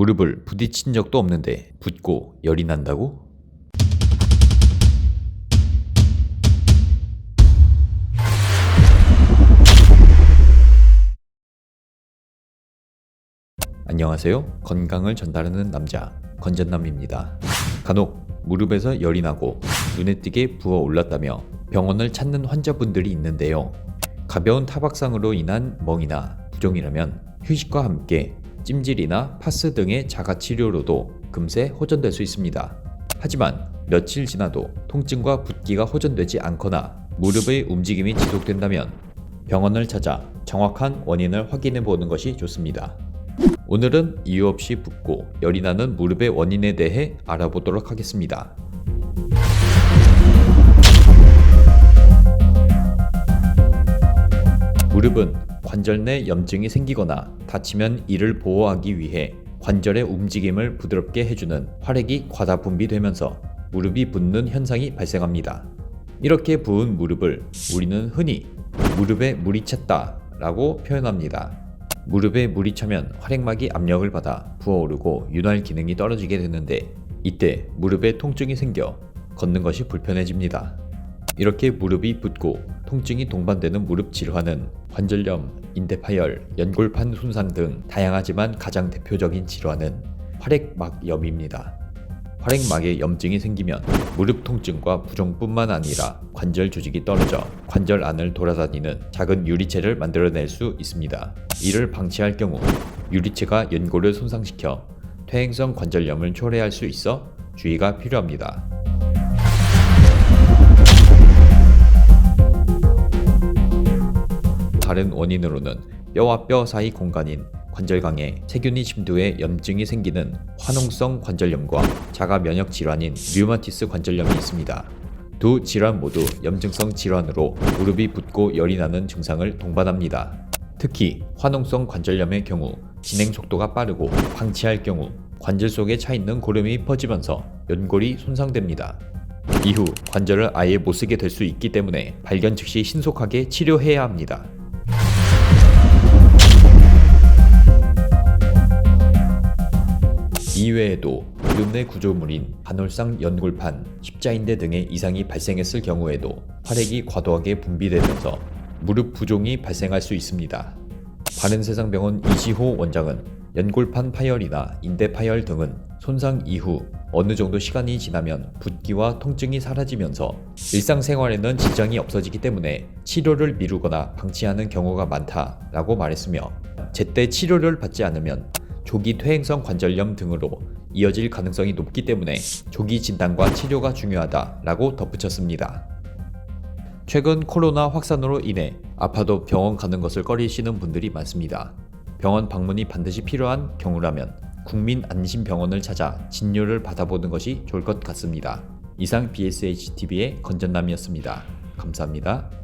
무릎을 부딪힌 적도 없는데 붓고 열이 난다고? 안녕하세요. 건강을 전달하는 남자 건전남입니다. 간혹 무릎에서 열이 나고 눈에 띄게 부어올랐다며 병원을 찾는 환자분들이 있는데요. 가벼운 타박상으로 인한 멍이나 부종이라면 휴식과 함께 찜질이나 파스 등의 자가치료로도 금세 호전될 수 있습니다. 하지만 며칠 지나도 통증과 붓기가 호전되지 않거나 무릎의 움직임이 지속된다면 병원을 찾아 정확한 원인을 확인해 보는 것이 좋습니다. 오늘은 이유 없이 붓고 열이 나는 무릎의 원인에 대해 알아보도록 하겠습니다. 무릎은 관절 내 염증이 생기거나 다치면 이를 보호하기 위해 관절의 움직임을 부드럽게 해주는 활액이 과다 분비되면서 무릎이 붓는 현상이 발생합니다. 이렇게 부은 무릎을 우리는 흔히 무릎에 물이 찼다 라고 표현합니다. 무릎에 물이 차면 활액막이 압력을 받아 부어오르고 윤활 기능이 떨어지게 되는데 이때 무릎에 통증이 생겨 걷는 것이 불편해집니다. 이렇게 무릎이 붓고 통증이 동반되는 무릎 질환은 관절염, 인대파열, 연골판 손상 등 다양하지만 가장 대표적인 질환은 활액막염입니다. 활액막에 염증이 생기면 무릎 통증과 부종뿐만 아니라 관절 조직이 떨어져 관절 안을 돌아다니는 작은 유리체를 만들어낼 수 있습니다. 이를 방치할 경우 유리체가 연골을 손상시켜 퇴행성 관절염을 초래할 수 있어 주의가 필요합니다. 다른 원인으로는 뼈와 뼈 사이 공간인 관절강에 세균이 침투해 염증이 생기는 화농성 관절염과 자가 면역 질환인 류마티스 관절염이 있습니다. 두 질환 모두 염증성 질환으로 무릎이 붓고 열이 나는 증상을 동반합니다. 특히 화농성 관절염의 경우 진행 속도가 빠르고 방치할 경우 관절 속에 차 있는 고름이 퍼지면서 연골이 손상됩니다. 이후 관절을 아예 못 쓰게 될 수 있기 때문에 발견 즉시 신속하게 치료해야 합니다. 이외에도 무릎 내 구조물인 반월상 연골판, 십자인대 등의 이상이 발생했을 경우에도 활액이 과도하게 분비되면서 무릎 부종이 발생할 수 있습니다. 바른세상병원 이시호 원장은 연골판 파열이나 인대 파열 등은 손상 이후 어느 정도 시간이 지나면 붓기와 통증이 사라지면서 일상생활에는 지장이 없어지기 때문에 치료를 미루거나 방치하는 경우가 많다라고 말했으며 제때 치료를 받지 않으면 조기 퇴행성 관절염 등으로 이어질 가능성이 높기 때문에 조기 진단과 치료가 중요하다라고 덧붙였습니다. 최근 코로나 확산으로 인해 아파도 병원 가는 것을 꺼리시는 분들이 많습니다. 병원 방문이 반드시 필요한 경우라면 국민안심병원을 찾아 진료를 받아보는 것이 좋을 것 같습니다. 이상 BSHTV의 건전남이었습니다. 감사합니다.